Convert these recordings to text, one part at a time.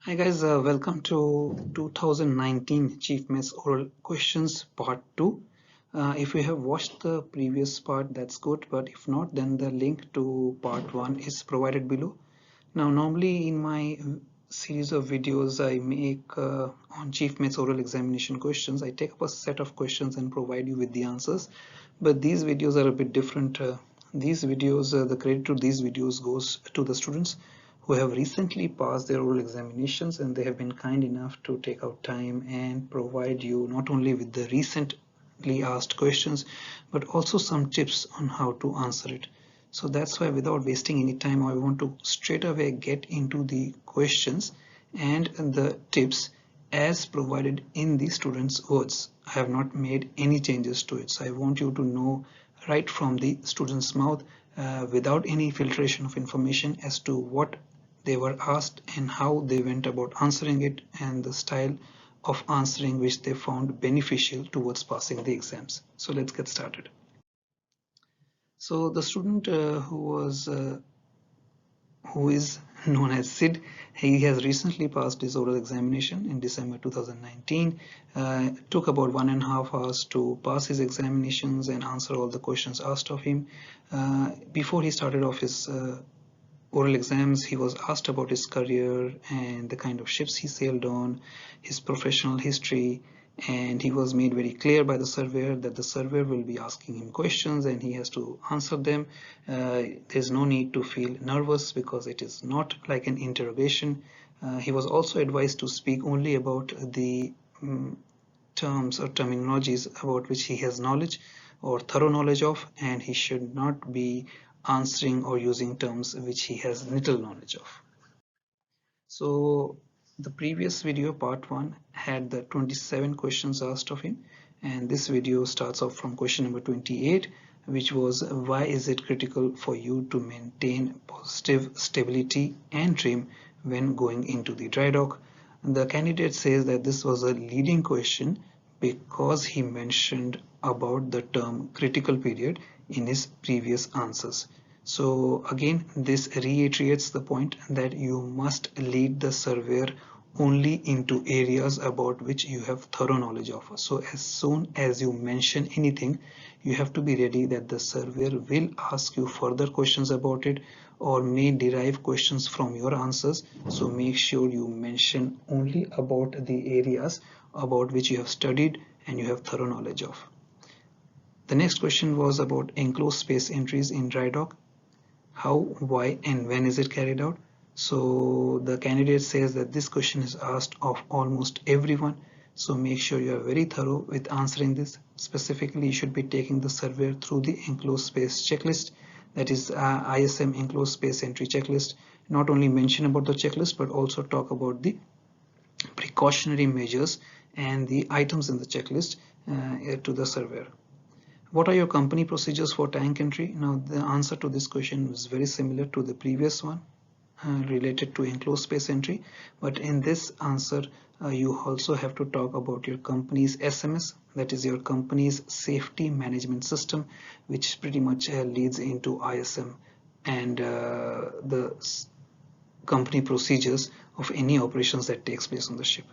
Hi guys, welcome to 2019 Chief Mess Oral Questions Part 2. If you have watched the previous part, that's good, but if not, then the link to Part 1 is provided below. Now, normally in my series of videos I make on Chief Mess Oral Examination questions, I take up a set of questions and provide you with the answers. But these videos are a bit different. The credit to these videos goes to the students who have recently passed their oral examinations, and they have been kind enough to take out time and provide you not only with the recently asked questions but also some tips on how to answer it. So that's why, without wasting any time, I want to straight away get into the questions and the tips as provided in the students' words. I have not made any changes to it. So I want you to know right from the student's mouth, without any filtration of information, as to what they were asked and how they went about answering it, and the style of answering which they found beneficial towards passing the exams. So let's get started. So the student who is known as Sid, he has recently passed his oral examination in December 2019. Took about 1.5 hours to pass his examinations and answer all the questions asked of him. Before he started off his oral exams, he was asked about his career and the kind of ships he sailed on, his professional history, and he was made very clear by the surveyor that the surveyor will be asking him questions and he has to answer them. There's no need to feel nervous because it is not like an interrogation. He was also advised to speak only about the terms or terminologies about which he has knowledge or thorough knowledge of, and he should not be answering or using terms which he has little knowledge of. So the previous video, part 1, had the 27 questions asked of him, and this video starts off from question number 28, which was, why is it critical for you to maintain positive stability and trim when going into the dry dock? The candidate says that this was a leading question because he mentioned about the term critical period in his previous answers. So again, this reiterates the point that you must lead the surveyor only into areas about which you have thorough knowledge of. So as soon as you mention anything, you have to be ready that the surveyor will ask you further questions about it or may derive questions from your answers. So make sure you mention only about the areas about which you have studied and you have thorough knowledge of. The next question was about enclosed space entries in dry dock. How, why, and when is it carried out? So the candidate says that this question is asked of almost everyone. So make sure you are very thorough with answering this. Specifically, you should be taking the surveyor through the enclosed space checklist, that is ISM enclosed space entry checklist. Not only mention about the checklist, but also talk about the precautionary measures and the items in the checklist to the surveyor. What are your company procedures for tank entry? Now, the answer to this question is very similar to the previous one related to enclosed space entry, but in this answer, you also have to talk about your company's SMS, that is your company's safety management system, which pretty much leads into ISM and the company procedures of any operations that takes place on the ship.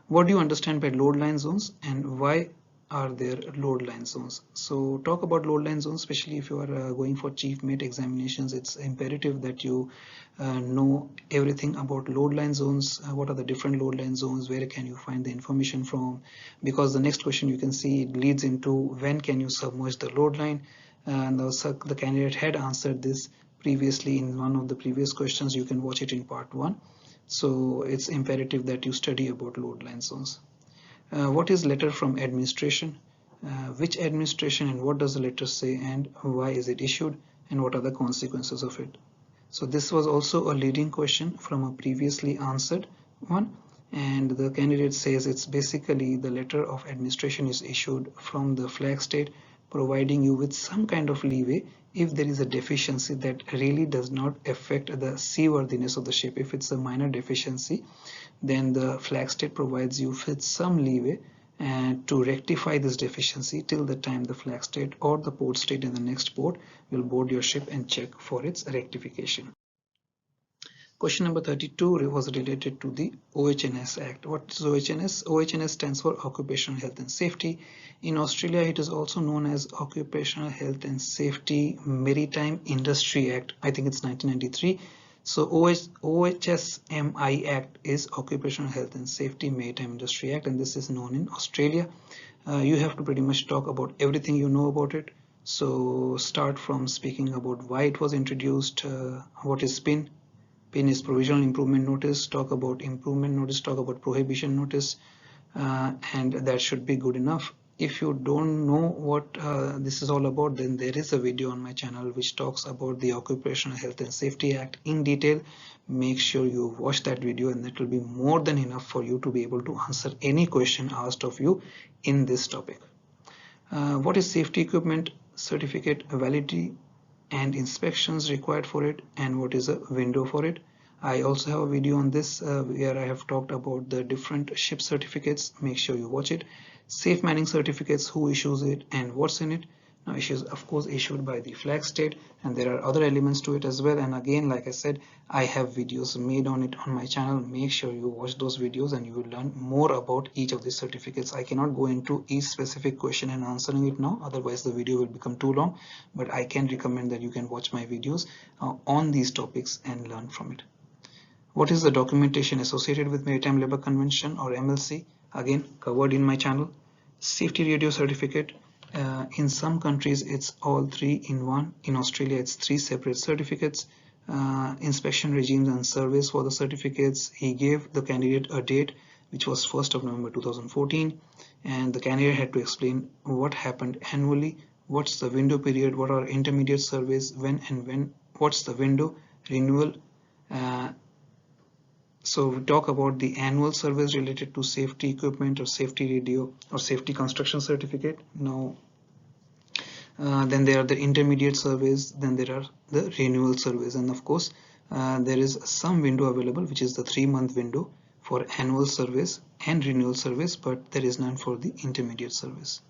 What do you understand by load line zones and why are there load line zones? So talk about load line zones, especially if you are going for chief mate examinations. It's imperative that you know everything about load line zones. What are the different load line zones? Where can you find the information from? Because the next question you can see it leads into when can you submerge the load line? And the candidate had answered this previously in one of the previous questions. You can watch it in part 1. So it's imperative that you study about load line zones. What is letter from administration? Which administration and what does the letter say and why is it issued and what are the consequences of it? So this was also a leading question from a previously answered one, and the candidate says it's basically the letter of administration is issued from the flag state, providing you with some kind of leeway if there is a deficiency that really does not affect the seaworthiness of the ship. If it's a minor deficiency, then the flag state provides you with some leeway and to rectify this deficiency till the time the flag state or the port state in the next port will board your ship and check for its rectification. Question number 32 was related to the OHS Act. What is OHS? OHS stands for Occupational Health and Safety. In Australia, it is also known as Occupational Health and Safety Maritime Industry Act. I think it's 1993. So OHSMI Act is Occupational Health and Safety Maritime Industry Act, and this is known in Australia. You have to pretty much talk about everything you know about it. So start from speaking about why it was introduced, what is PIN. PIN is provisional improvement notice. Talk about improvement notice, talk about prohibition notice, and that should be good enough. If you don't know what this is all about, then there is a video on my channel which talks about the Occupational Health and Safety Act in detail. Make sure you watch that video, and that will be more than enough for you to be able to answer any question asked of you in this topic. What is safety equipment certificate validity and inspections required for it, and what is a window for it? I also have a video on this where I have talked about the different ship certificates. Make sure you watch it. Safe manning certificates, who issues it and what's in it. Now, it is of course issued by the flag state, and there are other elements to it as well. And again, like I said, I have videos made on it on my channel. Make sure you watch those videos and you will learn more about each of these certificates. I cannot go into each specific question and answering it now, otherwise the video will become too long, but I can recommend that you can watch my videos on these topics and learn from it. What is the documentation associated with Maritime Labour Convention or MLC? Again, covered in my channel. Safety radio certificate. In some countries it's all 3 in 1. In Australia it's 3 separate certificates. Inspection regimes and surveys for the certificates. He gave the candidate a date which was 1st of November 2014, and the candidate had to explain what happened annually, what's the window period, what are intermediate surveys, when, what's the window, renewal. So we talk about the annual surveys related to safety equipment or safety radio or safety construction certificate. Now, then there are the intermediate surveys, then there are the renewal surveys, and of course there is some window available which is the 3-month window for annual surveys and renewal surveys, but there is none for the intermediate surveys.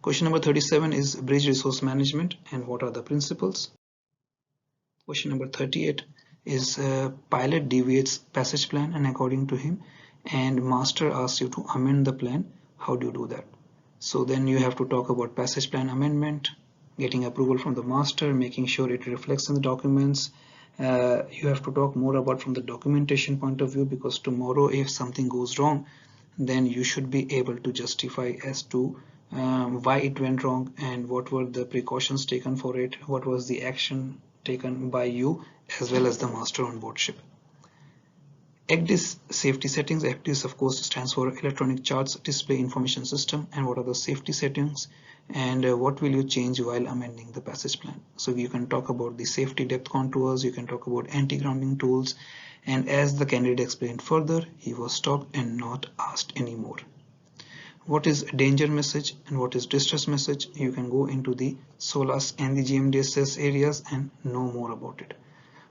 Question number 37 is bridge resource management and what are the principles. Question number 38 is pilot deviates passage plan, and according to him, and master asks you to amend the plan. How do you do that? So then you have to talk about passage plan amendment, getting approval from the master, making sure it reflects in the documents. You have to talk more about from the documentation point of view, because tomorrow if something goes wrong, then you should be able to justify as to why it went wrong and what were the precautions taken for it, what was the action taken by you as well as the master on board ship. ECDIS safety settings. ECDIS of course stands for Electronic Charts Display Information System, and what are the safety settings and what will you change while amending the passage plan. So you can talk about the safety depth contours, you can talk about anti-grounding tools, and as the candidate explained further, he was stopped and not asked anymore. What is danger message and what is distress message? You can go into the SOLAS and the GMDSS areas and know more about it.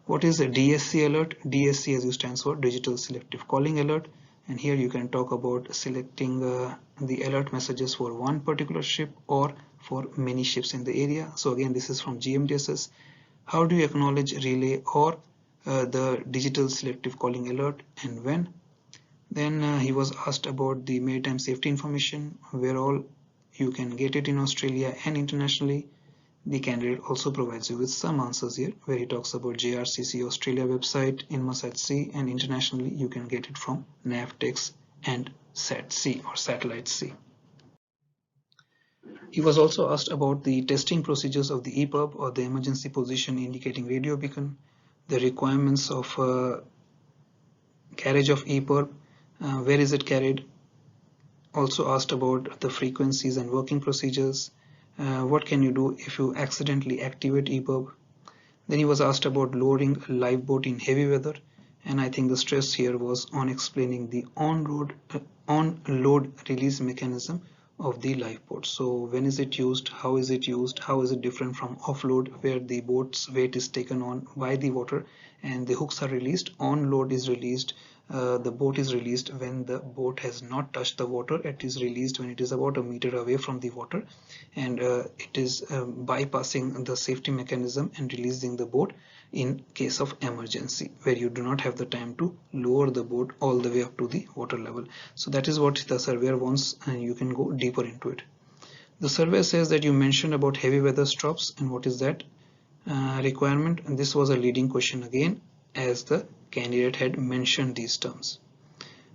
What is a DSC alert? DSC as you stands for Digital Selective Calling Alert, and here you can talk about selecting the alert messages for one particular ship or for many ships in the area. So again, this is from GMDSS. How do you acknowledge relay or the Digital Selective Calling Alert and when? Then he was asked about the maritime safety information, where all you can get it in Australia and internationally. The candidate also provides you with some answers here, where he talks about JRCC Australia website, Inmarsat-C, and internationally you can get it from Navtex and SAT-C or Satellite-C. He was also asked about the testing procedures of the EPIRB or the emergency position indicating radio beacon, the requirements of carriage of EPIRB, where is it carried. Also asked about the frequencies and working procedures. What can you do if you accidentally activate EPIRB? Then he was asked about lowering a lifeboat in heavy weather, and I think the stress here was on explaining the on-load release mechanism of the lifeboat. So when is it used, how is it used, how is it different from offload, where the boat's weight is taken on by the water and the hooks are released. On-load is released, the boat is released when the boat has not touched the water. It is released when it is about a meter away from the water, and it is bypassing the safety mechanism and releasing the boat. in case of emergency, where you do not have the time to lower the boat all the way up to the water level. So that is what the surveyor wants, and you can go deeper into it. The survey says that you mentioned about heavy weather stops, and what is that requirement? And this was a leading question again, as the candidate had mentioned these terms.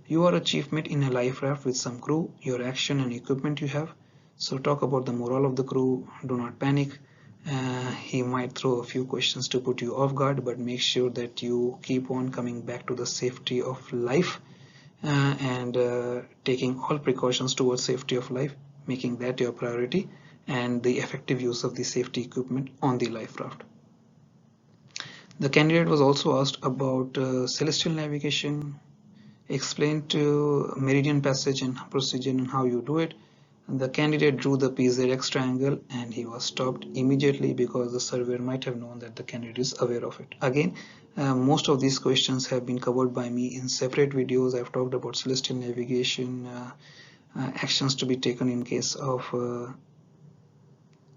You are a chief mate in a life raft with some crew, your action and equipment you have. So talk about the morale of the crew, do not panic. He might throw a few questions to put you off guard, but make sure that you keep on coming back to the safety of life and taking all precautions towards safety of life, making that your priority, and the effective use of the safety equipment on the life raft. The candidate was also asked about celestial navigation, explain to meridian passage and procedure and how you do it. The candidate drew the PZX triangle and he was stopped immediately because the surveyor might have known that the candidate is aware of it. Again, most of these questions have been covered by me in separate videos. I've talked about celestial navigation, actions to be taken in case of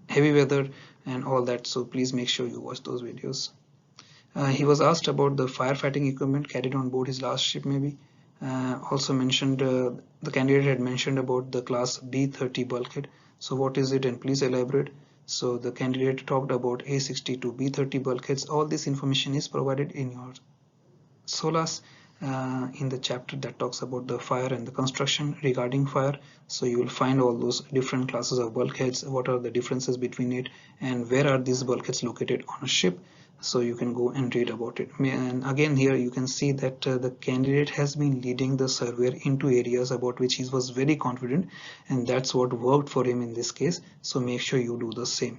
heavy weather and all that, so please make sure you watch those videos. He was asked about the firefighting equipment carried on board his last ship maybe. Also mentioned, the candidate had mentioned about the class B30 bulkhead. So what is it, and please elaborate. So the candidate talked about A60 to B30 bulkheads. All this information is provided in your SOLAS in the chapter that talks about the fire and the construction regarding fire. So you will find all those different classes of bulkheads, what are the differences between it, and where are these bulkheads located on a ship. So you can go and read about it. And again, here you can see that the candidate has been leading the surveyor into areas about which he was very confident, and that's what worked for him in this case. So make sure you do the same.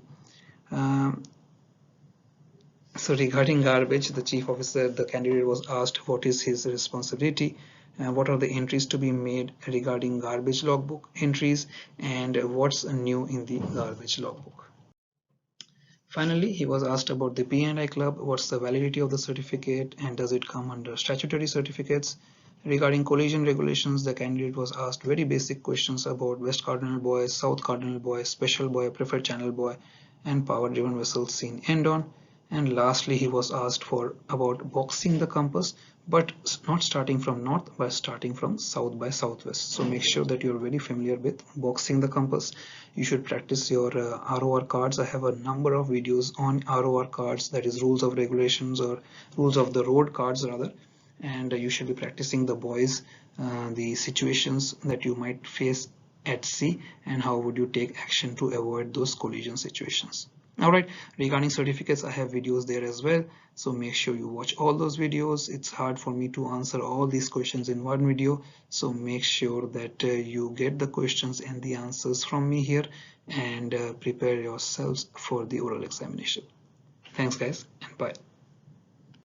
So regarding garbage, the chief officer, the candidate was asked what is his responsibility, what are the entries to be made regarding garbage logbook entries, and what's new in the garbage logbook. Finally, he was asked about the P&I Club, what's the validity of the certificate, and does it come under statutory certificates. Regarding collision regulations, the candidate was asked very basic questions about West Cardinal Buoy, South Cardinal Buoy, Special Buoy, Preferred Channel Buoy, and power-driven vessels seen end-on. And lastly, he was asked about boxing the compass, but not starting from north, but starting from south by southwest. So make sure that you're very familiar with boxing the compass. You should practice your ROR cards. I have a number of videos on ROR cards, that is rules of regulations or rules of the road cards rather, and you should be practicing the buoys, the situations that you might face at sea, and how would you take action to avoid those collision situations. Alright, regarding certificates, I have videos there as well, so make sure you watch all those videos. It's hard for me to answer all these questions in one video, so make sure that you get the questions and the answers from me here, and prepare yourselves for the oral examination. Thanks guys, and bye.